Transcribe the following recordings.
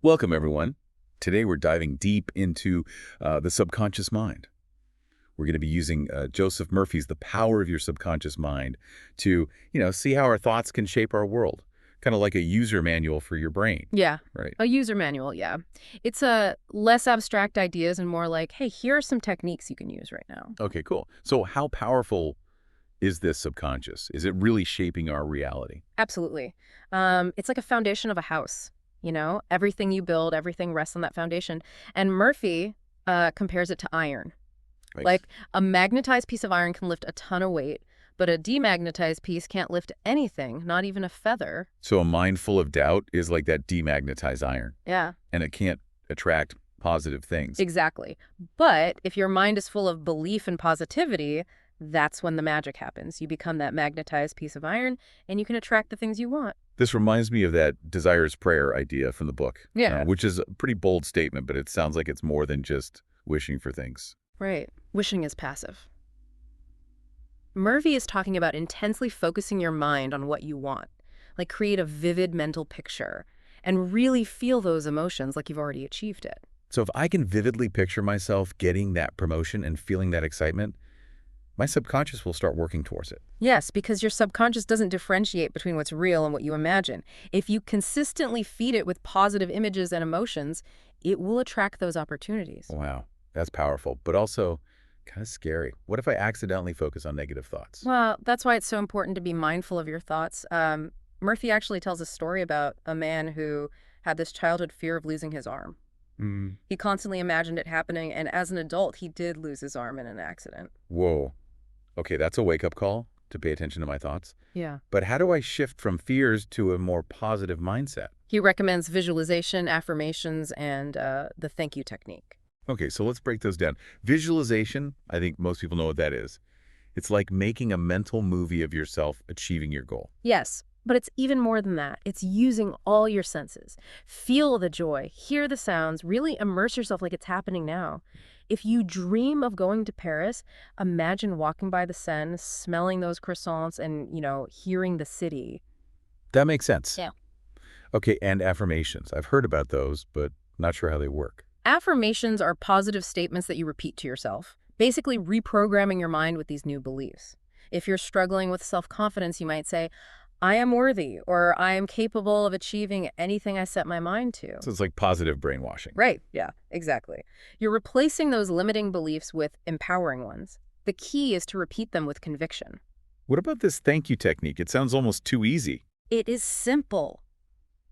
Welcome, everyone. Today we're diving deep into the subconscious mind. We're going to be using Joseph Murphy's The Power of Your Subconscious Mind to, see how our thoughts can shape our world. Kind of like a user manual for your brain, Yeah, right? a user manual, yeah. It's a less abstract ideas and more like, hey, here are some techniques you can use right now. Okay, cool. So how powerful is this subconscious? Is it really shaping our reality? Absolutely. It's like a foundation of a house, Everything you build, everything rests on that foundation. And Murphy compares it to iron. Like, Like a magnetized piece of iron can lift a ton of weight, but a demagnetized piece can't lift anything, not even a feather. so a mind full of doubt is like that demagnetized iron, Yeah. and it can't attract positive things. Exactly. But if your mind is full of belief and positivity, that's when the magic happens. You become that magnetized piece of iron and you can attract the things you want. This reminds me of that desires prayer idea from the book, Yeah. which is a pretty bold statement, but it sounds like it's more than just wishing for things. Right. Wishing is passive. Murphy is talking about intensely focusing your mind on what you want, like create a vivid mental picture and really feel those emotions like you've already achieved it. So if I can vividly picture myself getting that promotion and feeling that excitement, my subconscious will start working towards it. Yes, because your subconscious doesn't differentiate between what's real and what you imagine. If you consistently feed it with positive images and emotions, it will attract those opportunities. Wow, that's powerful, but also kind of scary. What if I accidentally focus on negative thoughts? Well, that's why it's so important to be mindful of your thoughts. Murphy actually tells a story about a man who had this childhood fear of losing his arm. Mm. He constantly imagined it happening, and as an adult, he did lose his arm in an accident. Whoa. Okay, that's a wake-up call to pay attention to my thoughts. Yeah. But how do I shift from fears to a more positive mindset? He recommends visualization, affirmations, and the thank you technique. Okay, so let's break those down. Visualization, I think most people know what that is. It's like making a mental movie of yourself achieving your goal. Yes, but it's even more than that. It's using all your senses. Feel the joy, hear the sounds, really immerse yourself like it's happening now. If you dream of going to Paris, imagine walking by the Seine, smelling those croissants and, hearing the city. That makes sense. Yeah. Okay, and affirmations. I've heard about those, but not sure how they work. Affirmations are positive statements that you repeat to yourself, basically reprogramming your mind with these new beliefs. If you're struggling with self-confidence, you might say, I am worthy, or I am capable of achieving anything I set my mind to. So it's like positive brainwashing. Right, yeah, exactly. You're replacing those limiting beliefs with empowering ones. The key is to repeat them with conviction. What about this thank you technique? It sounds almost too easy. It is simple,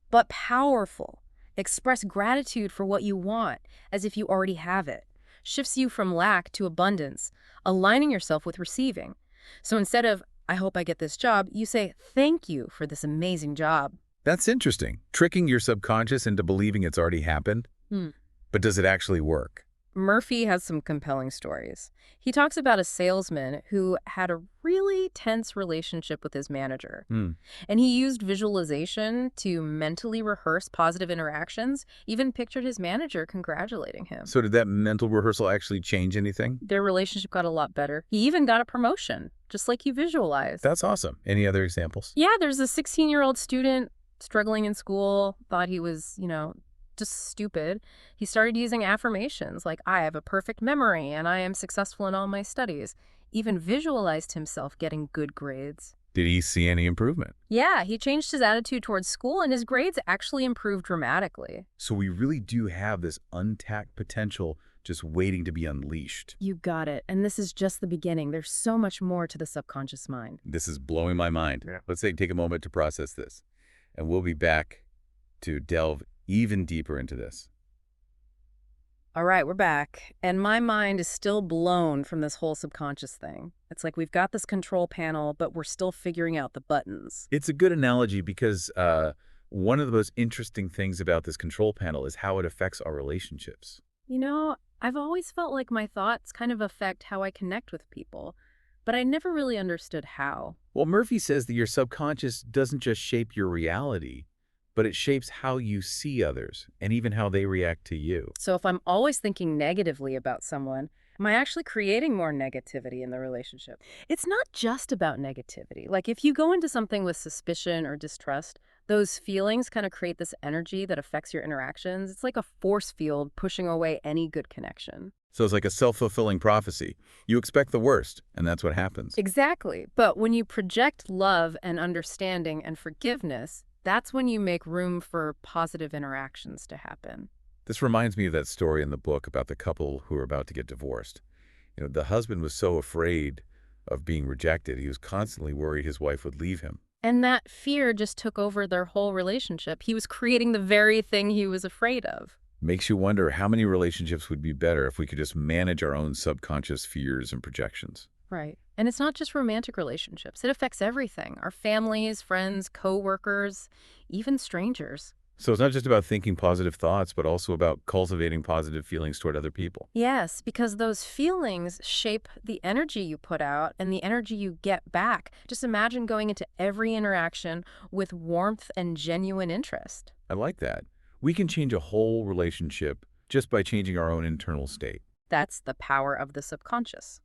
but powerful. Express gratitude for what you want, as if you already have it. Shifts you from lack to abundance, aligning yourself with receiving. So instead of, I hope I get this job, you say, thank you for this amazing job. That's interesting. Tricking your subconscious into believing it's already happened. Hmm. But does it actually work? Murphy has some compelling stories. He talks about a salesman who had a really tense relationship with his manager. Hmm. And he used visualization to mentally rehearse positive interactions, even pictured his manager congratulating him. So did that mental rehearsal actually change anything? Their relationship got a lot better. He even got a promotion, just like he visualized. That's awesome. Any other examples? Yeah, there's a 16-year-old student struggling in school, thought he was, just stupid. He started using affirmations like, I have a perfect memory and I am successful in all my studies. Even visualized himself getting good grades. Did he see any improvement? Yeah, he changed his attitude towards school and his grades actually improved dramatically. So we really do have this untapped potential just waiting to be unleashed. You got it. And this is just the beginning. There's so much more to the subconscious mind. This is blowing my mind. Yeah. Let's take a moment to process this. And we'll be back to delve even deeper into this. All right, we're back. And my mind is still blown from this whole subconscious thing. It's like we've got this control panel, but we're still figuring out the buttons. It's a good analogy because one of the most interesting things about this control panel is how it affects our relationships. I've always felt like my thoughts kind of affect how I connect with people, but I never really understood how. Well, Murphy says that your subconscious doesn't just shape your reality, but it shapes how you see others and even how they react to you. So if I'm always thinking negatively about someone, am I actually creating more negativity in the relationship? It's not just about negativity. Like if you go into something with suspicion or distrust, Those feelings kind of create this energy that affects your interactions. It's like a force field pushing away any good connection. So it's like a self-fulfilling prophecy. You expect the worst, and that's what happens. Exactly. But when you project love and understanding and forgiveness, that's when you make room for positive interactions to happen. This reminds me of that story in the book about the couple who were about to get divorced. The husband was so afraid of being rejected, he was constantly worried his wife would leave him. And that fear just took over their whole relationship. He was creating the very thing he was afraid of. Makes you wonder how many relationships would be better if we could just manage our own subconscious fears and projections. Right. And it's not just romantic relationships. It affects everything. Our families, friends, coworkers, even strangers. So it's not just about thinking positive thoughts, but also about cultivating positive feelings toward other people. Yes, because those feelings shape the energy you put out and the energy you get back. Just imagine going into every interaction with warmth and genuine interest. I like that. We can change a whole relationship just by changing our own internal state. That's the power of the subconscious.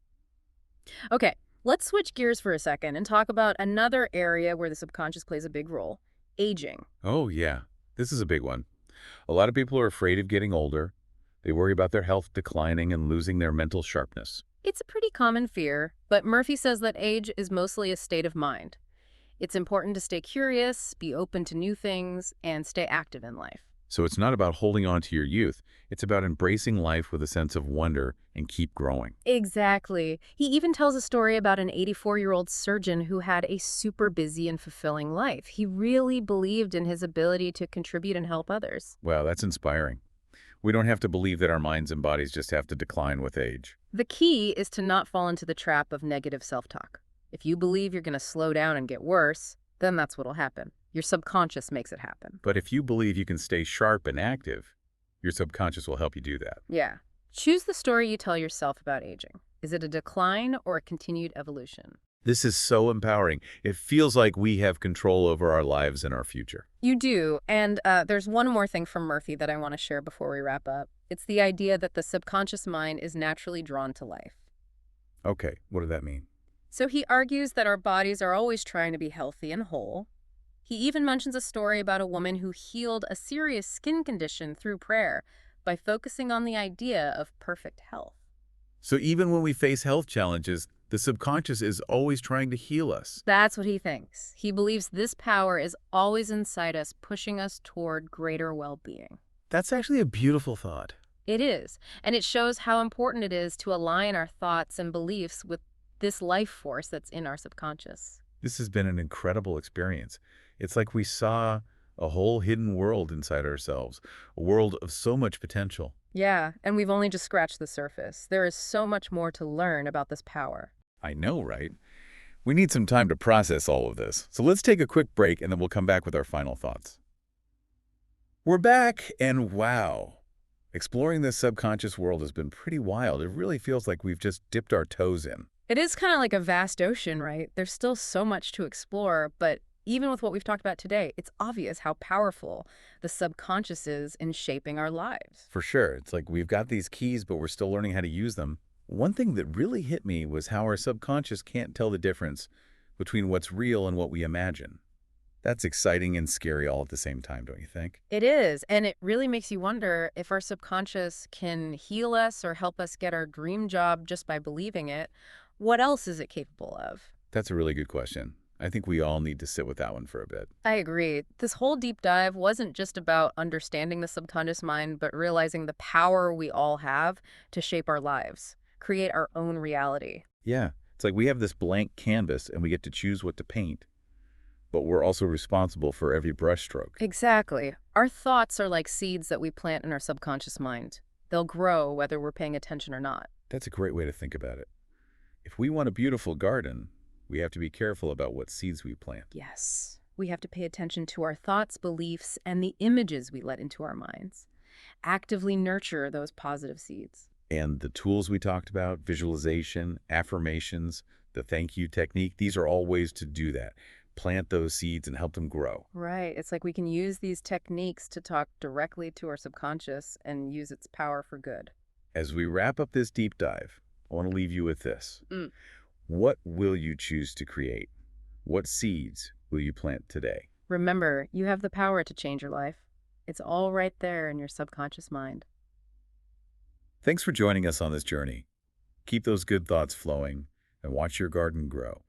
Okay, let's switch gears for a second and talk about another area where the subconscious plays a big role: aging. Oh, yeah. This is a big one. A lot of people are afraid of getting older. They worry about their health declining and losing their mental sharpness. It's a pretty common fear, but Murphy says that age is mostly a state of mind. It's important to stay curious, be open to new things, and stay active in life. So it's not about holding on to your youth. It's about embracing life with a sense of wonder and keep growing. Exactly. He even tells a story about an 84-year-old surgeon who had a super busy and fulfilling life. He really believed in his ability to contribute and help others. Wow, that's inspiring. We don't have to believe that our minds and bodies just have to decline with age. The key is to not fall into the trap of negative self-talk. If you believe you're going to slow down and get worse, then that's what'll happen. Your subconscious makes it happen. But if you believe you can stay sharp and active, your subconscious will help you do that. Yeah. Choose the story you tell yourself about aging. Is it a decline or a continued evolution? This is so empowering. It feels like we have control over our lives and our future. You do. And there's one more thing from Murphy that I want to share before we wrap up. It's the idea that the subconscious mind is naturally drawn to life. Okay, what does that mean? So he argues that our bodies are always trying to be healthy and whole. He even mentions a story about a woman who healed a serious skin condition through prayer by focusing on the idea of perfect health. So even when we face health challenges, the subconscious is always trying to heal us. That's what he thinks. He believes this power is always inside us, pushing us toward greater well-being. That's actually a beautiful thought. It is, and it shows how important it is to align our thoughts and beliefs with this life force that's in our subconscious. This has been an incredible experience. It's like we saw a whole hidden world inside ourselves, a world of so much potential. Yeah, and we've only just scratched the surface. There is so much more to learn about this power. I know, right? We need some time to process all of this. So let's take a quick break and then we'll come back with our final thoughts. We're back, and wow. Exploring this subconscious world has been pretty wild. It really feels like we've just dipped our toes in. It is kind of like a vast ocean, right? There's still so much to explore, but even with what we've talked about today, it's obvious how powerful the subconscious is in shaping our lives. For sure. It's like we've got these keys, but we're still learning how to use them. One thing that really hit me was how our subconscious can't tell the difference between what's real and what we imagine. That's exciting and scary all at the same time, don't you think? It is, and it really makes you wonder if our subconscious can heal us or help us get our dream job just by believing it. What else is it capable of? That's a really good question. I think we all need to sit with that one for a bit. I agree. This whole deep dive wasn't just about understanding the subconscious mind, but realizing the power we all have to shape our lives, create our own reality. Yeah, it's like we have this blank canvas and we get to choose what to paint, but we're also responsible for every brushstroke. Exactly. Our thoughts are like seeds that we plant in our subconscious mind. They'll grow whether we're paying attention or not. That's a great way to think about it. If we want a beautiful garden, we have to be careful about what seeds we plant. Yes. We have to pay attention to our thoughts, beliefs, and the images we let into our minds. Actively nurture those positive seeds. And the tools we talked about, visualization, affirmations, the thank you technique, these are all ways to do that. Plant those seeds and help them grow. Right. It's like we can use these techniques to talk directly to our subconscious and use its power for good. As we wrap up this deep dive, I want to leave you with this. What will you choose to create? What seeds will you plant today? Remember, you have the power to change your life. It's all right there in your subconscious mind. Thanks for joining us on this journey. Keep those good thoughts flowing and watch your garden grow.